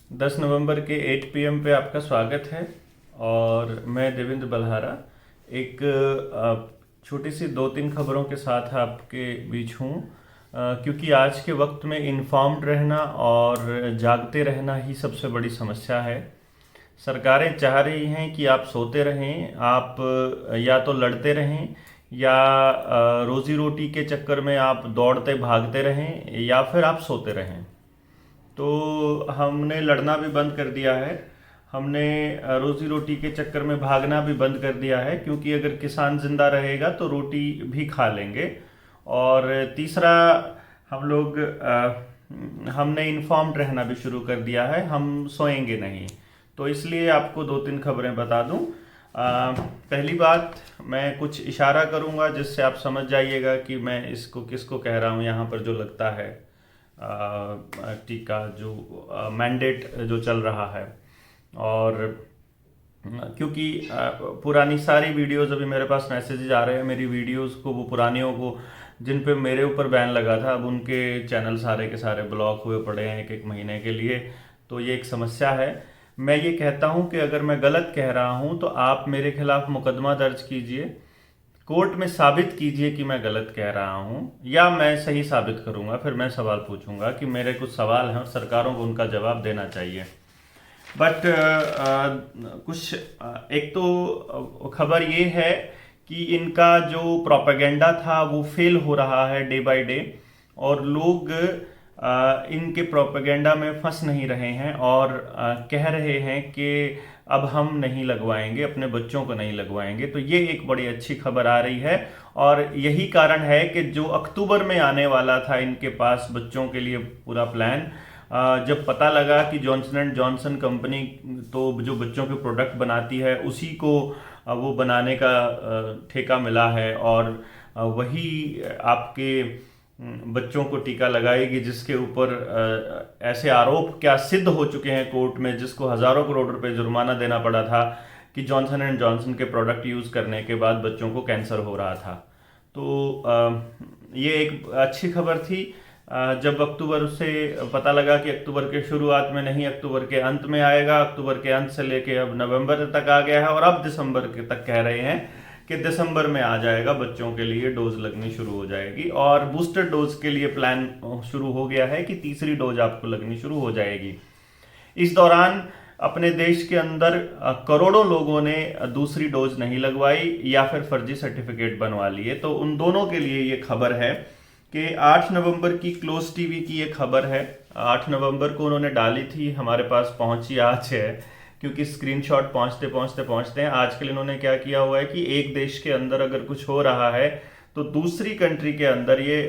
10 नवंबर के 8 पीएम पे आपका स्वागत है। और मैं देवेंद्र बल्हारा एक छोटी सी 2-3 खबरों के साथ आपके बीच हूँ। क्योंकि आज के वक्त में इन्फॉर्म्ड रहना और जागते रहना ही सबसे बड़ी समस्या है। सरकारें चाह रही हैं कि आप सोते रहें, आप या तो लड़ते रहें या रोजी रोटी के चक्कर में आप दौड़ते भागते रहें या फिर आप सोते रहें। तो हमने लड़ना भी बंद कर दिया है। हमने रोजी रोटी के चक्कर में भागना भी बंद कर दिया है, क्योंकि अगर किसान जिंदा रहेगा तो रोटी भी खा लेंगे। और तीसरा, हम लोग हमने इन्फॉर्म्ड रहना भी शुरू कर दिया है, हम सोएंगे नहीं। तो इसलिए आपको 2-3 खबरें बता दूं। पहली बात, मैं कुछ इशारा करूंगा जिससे आप समझ जाइएगा कि मैं इसको किसको कह रहा हूं। यहाँ पर जो लगता है टीका, जो मैंडेट जो चल रहा है, और क्योंकि पुरानी सारी वीडियोस, अभी मेरे पास मैसेजेस आ रहे हैं मेरी वीडियोस को, वो पुरानियों को जिन पे मेरे ऊपर बैन लगा था, अब उनके चैनल सारे के सारे ब्लॉक हुए पड़े हैं 1-1 महीने के लिए। तो ये एक समस्या है। मैं ये कहता हूँ कि अगर मैं गलत कह रहा हूँ तो आप मेरे खिलाफ मुकदमा दर्ज कीजिए, कोर्ट में साबित कीजिए कि मैं गलत कह रहा हूं, या मैं सही साबित करूंगा। फिर मैं सवाल पूछूंगा कि मेरे कुछ सवाल हैं और सरकारों को उनका जवाब देना चाहिए। बट कुछ एक तो खबर ये है कि इनका जो प्रोपेगेंडा था वो फेल हो रहा है डे बाय डे, और लोग इनके प्रोपेगेंडा में फंस नहीं रहे हैं और कह रहे हैं कि अब हम नहीं लगवाएंगे, अपने बच्चों को नहीं लगवाएंगे। तो ये एक बड़ी अच्छी खबर आ रही है, और यही कारण है कि जो अक्टूबर में आने वाला था इनके पास बच्चों के लिए पूरा प्लान, जब पता लगा कि जॉनसन एंड जॉनसन कंपनी तो जो बच्चों के प्रोडक्ट बनाती है उसी को वो बनाने का ठेका मिला है, और वही आपके बच्चों को टीका लगाएगी, जिसके ऊपर ऐसे आरोप क्या सिद्ध हो चुके हैं कोर्ट में, जिसको हजारों करोड़ रुपए जुर्माना देना पड़ा था कि जॉनसन एंड जॉनसन के प्रोडक्ट यूज करने के बाद बच्चों को कैंसर हो रहा था। तो ये एक अच्छी खबर थी। जब अक्टूबर से पता लगा कि अक्टूबर के शुरुआत में नहीं, अक्टूबर के अंत में आएगा, अक्टूबर के अंत से लेके अब नवंबर तक आ गया है, और अब दिसंबर के तक कह रहे हैं कि दिसंबर में आ जाएगा, बच्चों के लिए डोज लगनी शुरू हो जाएगी। और बूस्टर डोज के लिए प्लान शुरू हो गया है कि तीसरी डोज आपको लगनी शुरू हो जाएगी। इस दौरान अपने देश के अंदर करोड़ों लोगों ने दूसरी डोज नहीं लगवाई या फिर फर्जी सर्टिफिकेट बनवा लिए। तो उन दोनों के लिए ये खबर है कि 8 नवंबर की क्लोज टीवी की ये खबर है। 8 नवंबर को उन्होंने डाली थी, हमारे पास पहुंची आज है, क्योंकि स्क्रीनशॉट पहुंचते हैं। आजकल इन्होंने क्या किया हुआ है कि एक देश के अंदर अगर कुछ हो रहा है तो दूसरी कंट्री के अंदर ये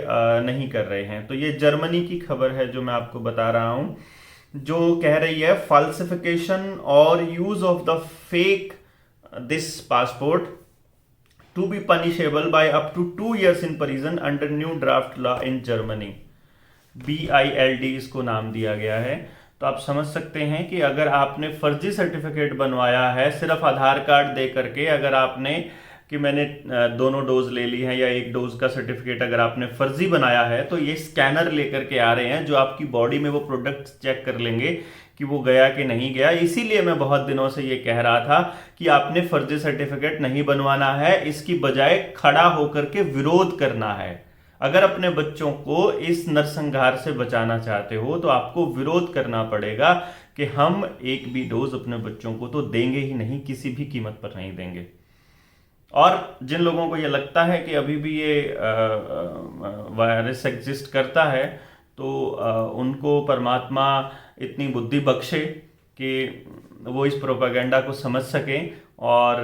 नहीं कर रहे हैं। तो ये जर्मनी की खबर है जो मैं आपको बता रहा हूं, जो कह रही है फाल्सिफिकेशन और use of the fake this passport to be punishable by up to 2 years in prison under new draft law in Germany. BILD इसको नाम दिया गया है। तो आप समझ सकते हैं कि अगर आपने फर्जी सर्टिफिकेट बनवाया है सिर्फ आधार कार्ड दे करके, अगर आपने कि मैंने दोनों डोज ले ली है या एक डोज का सर्टिफिकेट अगर आपने फर्जी बनाया है, तो ये स्कैनर लेकर के आ रहे हैं जो आपकी बॉडी में वो प्रोडक्ट चेक कर लेंगे कि वो गया कि नहीं गया। इसीलिए मैं बहुत दिनों से ये कह रहा था कि आपने फर्जी सर्टिफिकेट नहीं बनवाना है, इसकी बजाय खड़ा होकर के विरोध करना है। अगर अपने बच्चों को इस नरसंहार से बचाना चाहते हो तो आपको विरोध करना पड़ेगा कि हम एक भी डोज अपने बच्चों को तो देंगे ही नहीं, किसी भी कीमत पर नहीं देंगे। और जिन लोगों को ये लगता है कि अभी भी ये वायरस एग्जिस्ट करता है, तो उनको परमात्मा इतनी बुद्धि बख्शे कि वो इस प्रोपेगेंडा को समझ सकें और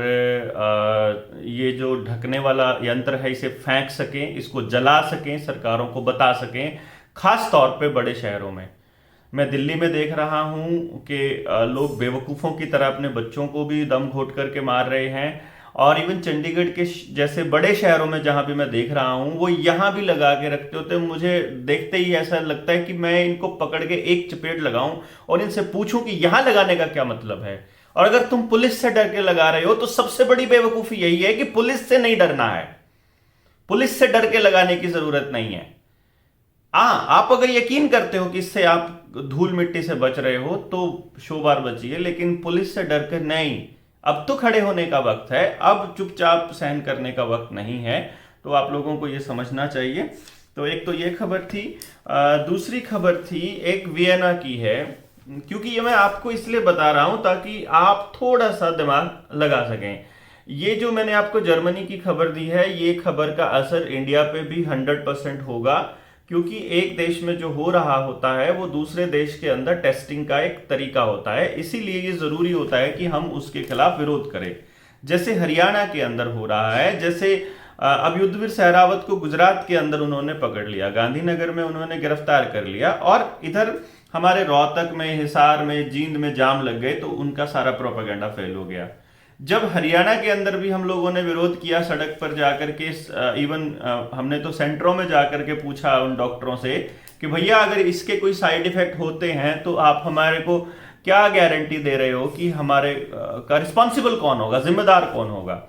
ये जो ढकने वाला यंत्र है इसे फेंक सकें, इसको जला सकें, सरकारों को बता सकें, खास तौर पे बड़े शहरों में। मैं दिल्ली में देख रहा हूं कि लोग बेवकूफ़ों की तरह अपने बच्चों को भी दम घोट करके मार रहे हैं, और इवन चंडीगढ़ के जैसे बड़े शहरों में जहां भी मैं देख रहा हूं वो यहां भी लगा के रखते होते। मुझे देखते ही ऐसा लगता है कि मैं इनको पकड़ के एक चपेट लगाऊं और इनसे पूछूं कि यहां लगाने का क्या मतलब है। और अगर तुम पुलिस से डर के लगा रहे हो तो सबसे बड़ी बेवकूफ़ी यही है कि पुलिस से नहीं डरना है, पुलिस से डर के लगाने की जरूरत नहीं है। आप अगर यकीन करते हो कि इससे आप धूल मिट्टी से बच रहे हो तो शोबार बचिए, लेकिन पुलिस से डर कर नहीं, अब तो खड़े होने का वक्त है, अब चुपचाप सहन करने का वक्त नहीं है। तो आप लोगों को ये समझना चाहिए। तो एक तो ये खबर थी। दूसरी खबर थी एक वियना की है, क्योंकि ये मैं आपको इसलिए बता रहा हूं ताकि आप थोड़ा सा दिमाग लगा सकें। ये जो मैंने आपको जर्मनी की खबर दी है, ये खबर का असर इंडिया पे भी 100% होगा, क्योंकि एक देश में जो हो रहा होता है वो दूसरे देश के अंदर टेस्टिंग का एक तरीका होता है, इसीलिए ये जरूरी होता है कि हम उसके खिलाफ विरोध करें। जैसे हरियाणा के अंदर हो रहा है, जैसे अब युद्धवीर सहरावत को गुजरात के अंदर उन्होंने पकड़ लिया, गांधीनगर में उन्होंने गिरफ्तार कर लिया, और इधर हमारे रोहतक में, हिसार में, जींद में जाम लग गए, तो उनका सारा प्रोपेगेंडा फेल हो गया। जब हरियाणा के अंदर भी हम लोगों ने विरोध किया सड़क पर जाकर के, इवन हमने तो सेंटरों में जाकर के पूछा उन डॉक्टरों से कि भैया अगर इसके कोई साइड इफेक्ट होते हैं तो आप हमारे को क्या गारंटी दे रहे हो कि हमारे का रिस्पॉन्सिबल कौन होगा, जिम्मेदार कौन होगा।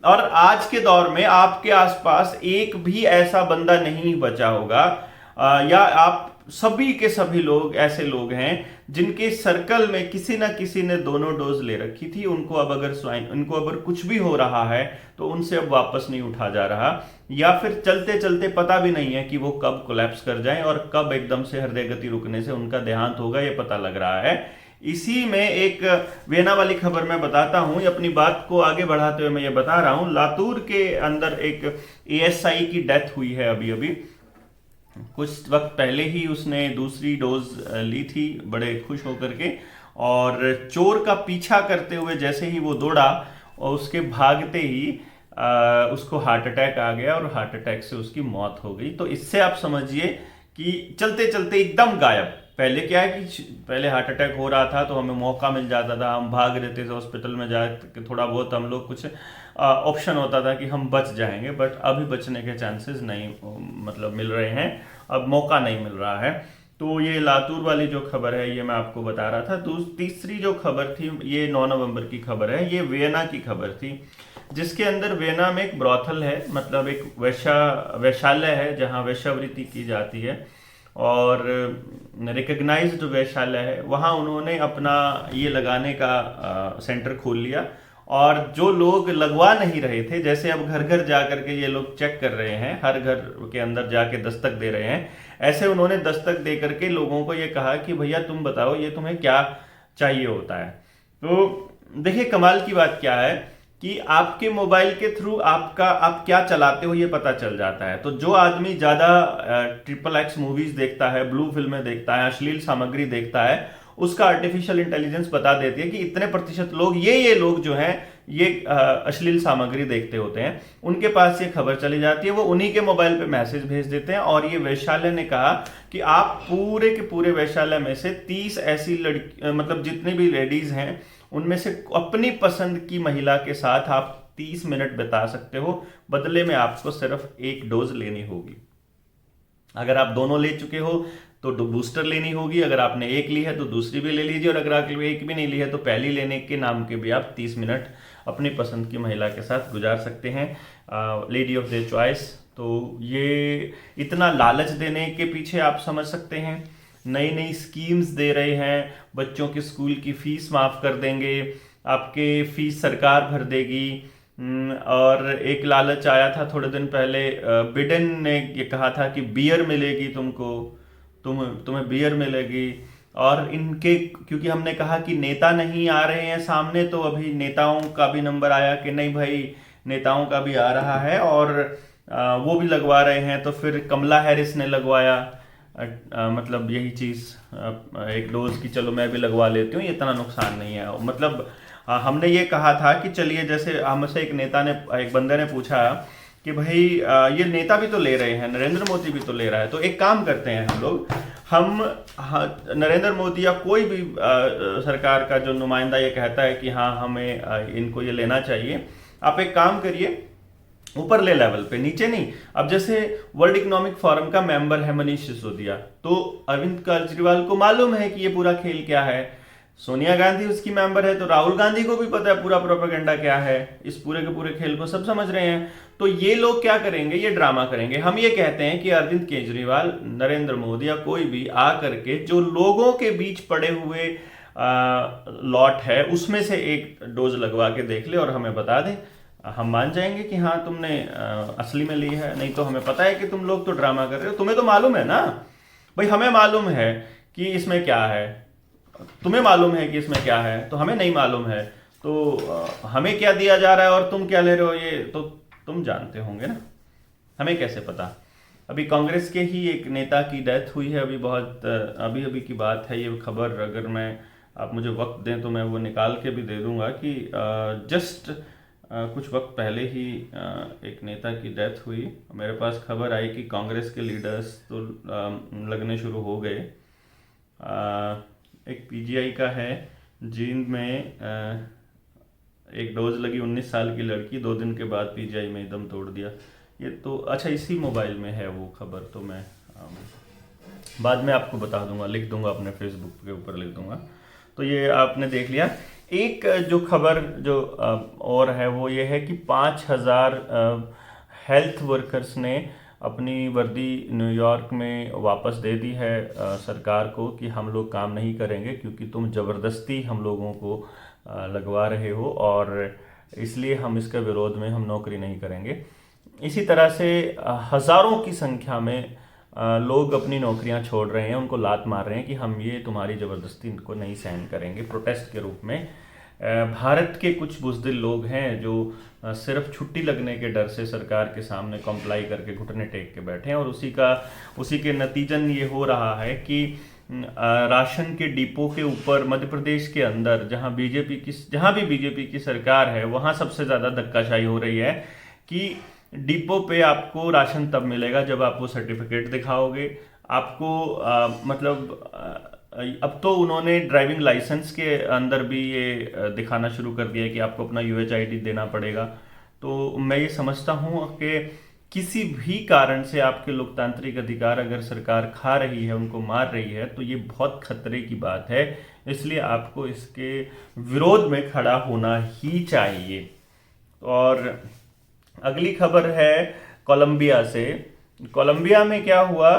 और आज के दौर में आपके आसपास एक भी ऐसा बंदा नहीं बचा होगा, या आप सभी के सभी लोग ऐसे लोग हैं जिनके सर्कल में किसी ना किसी ने दोनों डोज ले रखी थी, उनको अब अगर कुछ भी हो रहा है तो उनसे अब वापस नहीं उठा जा रहा, या फिर चलते चलते पता भी नहीं है कि वो कब कोलैप्स कर जाएं और कब एकदम से हृदय गति रुकने से उनका देहांत होगा, ये पता लग रहा है। इसी में एक वेना वाली खबर मैं बताता हूं, अपनी बात को आगे बढ़ाते हुए मैं ये बता रहा हूं, लातूर के अंदर एक एएसआई की डेथ हुई है अभी अभी, कुछ वक्त पहले ही उसने दूसरी डोज ली थी बड़े खुश होकर के, और चोर का पीछा करते हुए जैसे ही वो दौड़ा और उसके भागते ही उसको हार्ट अटैक आ गया और हार्ट अटैक से उसकी मौत हो गई। तो इससे आप समझिए कि चलते चलते एकदम गायब। पहले क्या है कि पहले हार्ट अटैक हो रहा था तो हमें मौका मिल जाता था, हम भाग रहते थे हॉस्पिटल में जाके, थोड़ा बहुत हम लोग कुछ ऑप्शन होता था कि हम बच जाएंगे, बट अभी बचने के चांसेस नहीं मतलब मिल रहे हैं, अब मौका नहीं मिल रहा है। तो ये लातूर वाली जो खबर है ये मैं आपको बता रहा था। तीसरी जो खबर थी ये 9 नवंबर की खबर है, ये वियना की खबर थी, जिसके अंदर वियना में एक ब्रॉथल है, मतलब एक वैश्यालय है जहाँ वेश्यावृत्ति की जाती है, और रिकग्नाइज्ड वैश्यालय है। वहाँ उन्होंने अपना ये लगाने का सेंटर खोल लिया, और जो लोग लगवा नहीं रहे थे, जैसे अब घर घर जा करके ये लोग चेक कर रहे हैं, हर घर के अंदर जाके दस्तक दे रहे हैं, ऐसे उन्होंने दस्तक दे करके लोगों को ये कहा कि भैया तुम बताओ ये तुम्हें क्या चाहिए होता है। तो देखिए कमाल की बात क्या है कि आपके मोबाइल के थ्रू आप क्या चलाते हो ये पता चल जाता है। तो जो आदमी ज्यादा XXX मूवीज देखता है, ब्लू फिल्में देखता है, अश्लील सामग्री देखता है, उसका आर्टिफिशियल इंटेलिजेंस बता देती है कि इतने प्रतिशत लोग ये लोग जो हैं ये अश्लील सामग्री देखते होते हैं, उनके पास ये खबर चली जाती है, वो उन्हीं के मोबाइल पे मैसेज भेज देते हैं। और ये वैश्यालय ने कहा कि आप पूरे के पूरे वैश्यालय में से 30 ऐसी लड़की, मतलब जितनी भी लेडीज हैं उनमें से अपनी पसंद की महिला के साथ आप 30 मिनट बिता सकते हो, बदले में आपको सिर्फ एक डोज लेनी होगी। अगर आप दोनों ले चुके हो तो बूस्टर लेनी होगी, अगर आपने एक ली है तो दूसरी भी ले लीजिए, और अगर आपने एक भी नहीं ली है तो पहली लेने के नाम के भी आप 30 मिनट अपनी पसंद की महिला के साथ गुजार सकते हैं, लेडी ऑफ देयर चॉइस। तो ये इतना लालच देने के पीछे आप समझ सकते हैं, नई नई स्कीम्स दे रहे हैं, बच्चों की स्कूल की फीस माफ़ कर देंगे, आपके फीस सरकार भर देगी। और एक लालच आया था थोड़े दिन पहले, बिडेन ने ये कहा था कि बियर मिलेगी तुमको, तुम्हें बियर मिलेगी। और इनके, क्योंकि हमने कहा कि नेता नहीं आ रहे हैं सामने, तो अभी नेताओं का भी नंबर आया कि नहीं भाई नेताओं का भी आ रहा है और वो भी लगवा रहे हैं। तो फिर कमला हैरिस ने लगवाया, मतलब यही चीज़ एक डोज की, चलो मैं भी लगवा लेती हूँ, इतना नुकसान नहीं है। मतलब हमने ये कहा था कि चलिए, जैसे हमसे एक बंदे ने पूछा कि भाई ये नेता भी तो ले रहे हैं, नरेंद्र मोदी भी तो ले रहा है, तो एक काम करते हैं हम नरेंद्र मोदी या कोई भी सरकार का जो नुमाइंदा ये कहता है कि हाँ हमें इनको ये लेना चाहिए, आप एक काम करिए ऊपर ले लेवल पे, नीचे नहीं। अब जैसे वर्ल्ड इकोनॉमिक फोरम का मेंबर है मनीष सिसोदिया, तो अरविंद केजरीवाल को मालूम है कि ये पूरा खेल क्या है। सोनिया गांधी उसकी मेंबर है, तो राहुल गांधी को भी पता है पूरा प्रोपेगेंडा क्या है, इस पूरे के पूरे खेल को सब समझ रहे हैं। तो ये लोग क्या करेंगे, ये ड्रामा करेंगे। हम ये कहते हैं कि अरविंद केजरीवाल, नरेंद्र मोदी या कोई भी आ करके जो लोगों के बीच पड़े हुए लॉट है उसमें से एक डोज लगवा के देख ले और हमें बता दे, हम मान जाएंगे कि हाँ तुमने असली में ली है। नहीं तो हमें पता है कि तुम लोग तो ड्रामा कर रहे हो, तुम्हें तो मालूम है ना भाई, हमें मालूम है कि इसमें क्या है, तुम्हें मालूम है कि इसमें क्या है, तो हमें नहीं मालूम है। तो हमें क्या दिया जा रहा है और तुम क्या ले रहे हो, ये तो तुम जानते होंगे ना, हमें कैसे पता। अभी कांग्रेस के ही एक नेता की डेथ हुई है, अभी बहुत अभी अभी की बात है ये खबर। अगर मैं आप मुझे वक्त दें तो मैं वो निकाल के भी दे दूंगा कि जस्ट कुछ वक्त पहले ही एक नेता की डेथ हुई। मेरे पास खबर आई कि कांग्रेस के लीडर्स तो लगने शुरू हो गए। एक पीजीआई का है, जींद में एक डोज लगी 19 साल की लड़की, 2 दिन के बाद पीजीआई में दम तोड़ दिया। ये तो अच्छा इसी मोबाइल में है वो खबर, तो मैं बाद में आपको बता दूंगा, लिख दूंगा अपने फेसबुक के ऊपर लिख दूंगा। तो ये आपने देख लिया। एक जो खबर जो और है वो ये है कि 5000 हेल्थ वर्कर्स ने अपनी वर्दी न्यूयॉर्क में वापस दे दी है सरकार को कि हम लोग काम नहीं करेंगे क्योंकि तुम ज़बरदस्ती हम लोगों को लगवा रहे हो और इसलिए हम इसके विरोध में हम नौकरी नहीं करेंगे। इसी तरह से हज़ारों की संख्या में लोग अपनी नौकरियां छोड़ रहे हैं, उनको लात मार रहे हैं कि हम ये तुम्हारी ज़बरदस्ती को नहीं सहन करेंगे, प्रोटेस्ट के रूप में। भारत के कुछ बुज़दिल लोग हैं जो सिर्फ छुट्टी लगने के डर से सरकार के सामने कंप्लाई करके घुटने टेक के बैठे हैं और उसी के नतीजन ये हो रहा है कि राशन के डिपो के ऊपर मध्य प्रदेश के अंदर जहां भी बीजेपी की सरकार है वहां सबसे ज़्यादा धक्काशाही हो रही है कि डिपो पे आपको राशन तब मिलेगा जब आप वो सर्टिफिकेट दिखाओगे। आपको अब तो उन्होंने ड्राइविंग लाइसेंस के अंदर भी ये दिखाना शुरू कर दिया है कि आपको अपना यूएचआईडी देना पड़ेगा। तो मैं ये समझता हूँ कि किसी भी कारण से आपके लोकतांत्रिक अधिकार अगर सरकार खा रही है, उनको मार रही है, तो ये बहुत खतरे की बात है। इसलिए आपको इसके विरोध में खड़ा होना ही चाहिए। और अगली खबर है कोलंबिया से। कोलंबिया में क्या हुआ,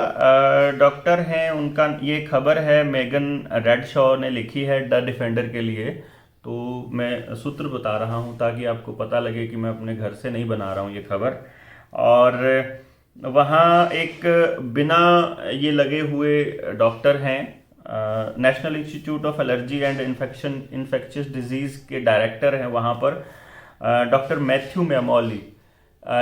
डॉक्टर हैं उनका, ये खबर है मेगन रेडशॉ ने लिखी है द डिफेंडर के लिए। तो मैं सूत्र बता रहा हूँ ताकि आपको पता लगे कि मैं अपने घर से नहीं बना रहा हूँ ये खबर। और वहाँ एक बिना ये लगे हुए डॉक्टर हैं, national institute of allergy and infectious disease के डायरेक्टर हैं वहाँ पर, डॉक्टर मैथ्यू मेमोली।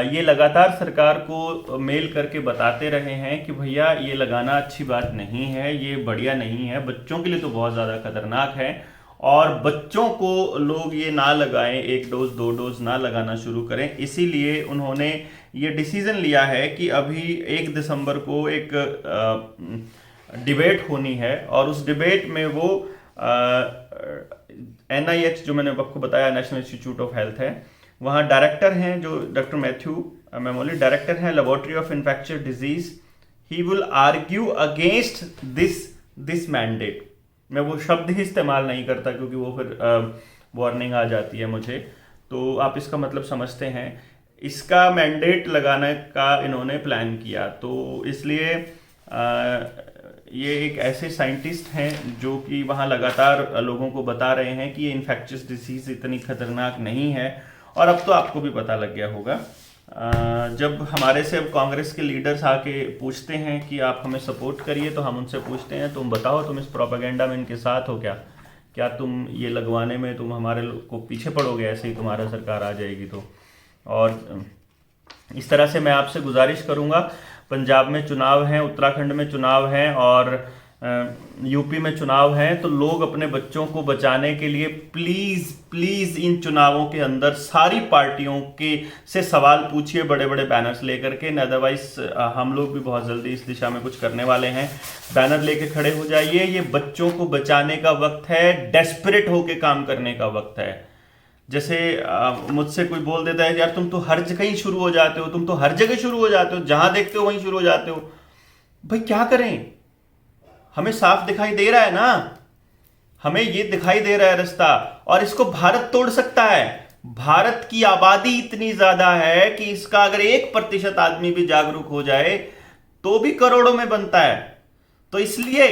ये लगातार सरकार को मेल करके बताते रहे हैं कि भैया ये लगाना अच्छी बात नहीं है, ये बढ़िया नहीं है, बच्चों के लिए तो बहुत ज़्यादा खतरनाक है और बच्चों को लोग ये ना लगाएं, 1 डोज 2 डोज ना लगाना शुरू करें। इसीलिए उन्होंने ये डिसीज़न लिया है कि अभी 1 दिसंबर को एक डिबेट होनी है और उस डिबेट में वो NIH जो मैंने आपको बताया नेशनल इंस्टीट्यूट ऑफ हेल्थ है, वहाँ डायरेक्टर हैं जो डॉक्टर मैथ्यू मेमोली, डायरेक्टर हैं laboratory of infectious disease. He will argue against this mandate. मैं वो शब्द ही इस्तेमाल नहीं करता क्योंकि वो फिर वार्निंग आ जाती है मुझे, तो आप इसका मतलब समझते हैं। इसका मैंडेट लगाने का इन्होंने प्लान किया, तो इसलिए ये एक ऐसे साइंटिस्ट हैं जो कि वहाँ लगातार लोगों को बता रहे हैं कि ये इन्फेक्शियस डिसीज इतनी खतरनाक नहीं है। और अब तो आपको भी पता लग गया होगा, जब हमारे से अब कांग्रेस के लीडर्स आके पूछते हैं कि आप हमें सपोर्ट करिए, तो हम उनसे पूछते हैं तुम बताओ तुम इस प्रोपेगेंडा में इनके साथ हो क्या तुम ये लगवाने में तुम हमारे को पीछे पड़ोगे ऐसे ही तुम्हारा सरकार आ जाएगी तो। और इस तरह से मैं आपसे गुजारिश करूँगा, पंजाब में चुनाव हैं, उत्तराखंड में चुनाव हैं और यूपी में चुनाव हैं, तो लोग अपने बच्चों को बचाने के लिए प्लीज़ इन चुनावों के अंदर सारी पार्टियों के से सवाल पूछिए बड़े बड़े बैनर्स लेकर के। अदरवाइज हम लोग भी बहुत जल्दी इस दिशा में कुछ करने वाले हैं। बैनर लेके खड़े हो जाइए, ये बच्चों को बचाने का वक्त है, डेस्परेट होके काम करने का वक्त है। जैसे मुझसे कोई बोल देता है यार तुम तो हर जगह ही शुरू हो जाते हो, तुम तो हर जगह शुरू हो जाते हो, जहां देखते हो वहीं शुरू हो जाते हो। भाई क्या करें, हमें साफ दिखाई दे रहा है ना, हमें ये दिखाई दे रहा है रास्ता, और इसको भारत तोड़ सकता है। भारत की आबादी इतनी ज्यादा है कि इसका अगर 1% आदमी भी जागरूक हो जाए तो भी करोड़ों में बनता है। तो इसलिए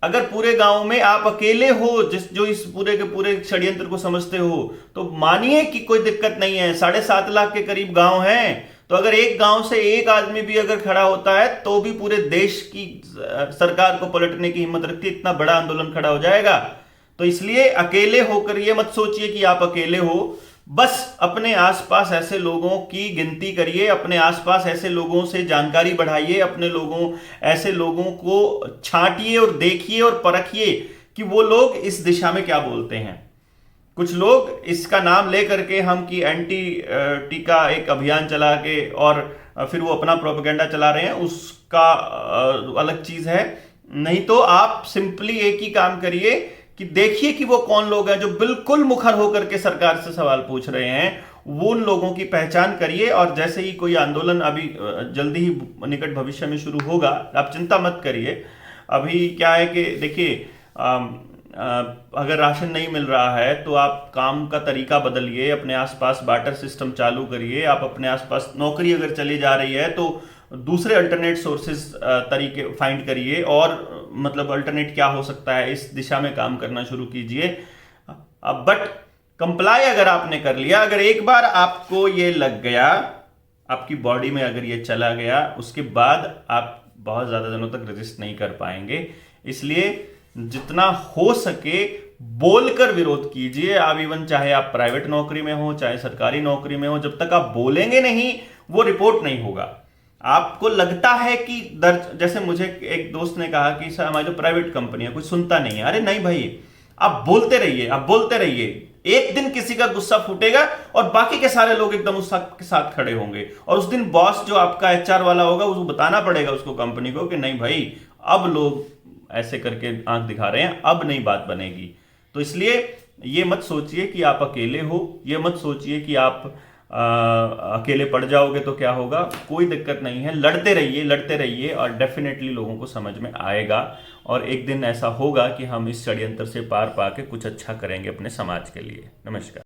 अगर पूरे गांव में आप अकेले हो जो इस पूरे के पूरे षड्यंत्र को समझते हो, तो मानिए कि कोई दिक्कत नहीं है। 7.5 लाख के करीब गांव हैं, तो अगर एक गांव से एक आदमी भी अगर खड़ा होता है तो भी पूरे देश की सरकार को पलटने की हिम्मत रखती है, इतना बड़ा आंदोलन खड़ा हो जाएगा। तो इसलिए अकेले होकर ये मत सोचिए कि आप अकेले हो। बस अपने आसपास ऐसे लोगों की गिनती करिए, अपने आसपास ऐसे लोगों से जानकारी बढ़ाइए, अपने ऐसे लोगों को छांटिए और देखिए और परखिए कि वो लोग इस दिशा में क्या बोलते हैं। कुछ लोग इसका नाम लेकर के हम कि एंटी टीका एक अभियान चला के और फिर वो अपना प्रोपेगेंडा चला रहे हैं, उसका अलग चीज है। नहीं तो आप सिंपली एक ही काम करिए कि देखिए कि वो कौन लोग हैं जो बिल्कुल मुखर होकर के सरकार से सवाल पूछ रहे हैं, वो उन लोगों की पहचान करिए। और जैसे ही कोई आंदोलन अभी जल्दी ही निकट भविष्य में शुरू होगा, आप चिंता मत करिए। अभी क्या है कि देखिए, अगर राशन नहीं मिल रहा है तो आप काम का तरीका बदलिए, अपने आसपास बार्टर सिस्टम चालू करिए। आप अपने आसपास नौकरी अगर चली जा रही है तो दूसरे अल्टरनेट सोर्सेज तरीके फाइंड करिए, और मतलब अल्टरनेट क्या हो सकता है इस दिशा में काम करना शुरू कीजिए। बट कंप्लाई अगर आपने कर लिया, अगर एक बार आपको ये लग गया, आपकी बॉडी में अगर ये चला गया, उसके बाद आप बहुत ज्यादा दिनों तक रेजिस्ट नहीं कर पाएंगे। इसलिए जितना हो सके बोलकर विरोध कीजिए। आप इवन चाहे आप प्राइवेट नौकरी में हो चाहे सरकारी नौकरी में हो, जब तक आप बोलेंगे नहीं वो रिपोर्ट नहीं होगा। आपको लगता है कि जैसे मुझे एक दोस्त ने कहा कि सर हमारी जो प्राइवेट कंपनी है कुछ सुनता नहीं है। अरे नहीं भाई, आप बोलते रहिए, आप बोलते रहिए। एक दिन किसी का गुस्सा फूटेगा और बाकी के सारे लोग एकदम उस के साथ खड़े होंगे, और उस दिन बॉस जो आपका HR वाला होगा उसको बताना पड़ेगा उसको कंपनी को कि नहीं भाई, अब लोग ऐसे करके आंख दिखा रहे हैं, अब नहीं बात बनेगी। तो इसलिए ये मत सोचिए कि आप अकेले हो, ये मत सोचिए कि आप अकेले पड़ जाओगे तो क्या होगा। कोई दिक्कत नहीं है, लड़ते रहिए और डेफिनेटली लोगों को समझ में आएगा, और एक दिन ऐसा होगा कि हम इस षड्यंत्र से पार पाके कुछ अच्छा करेंगे अपने समाज के लिए। नमस्कार।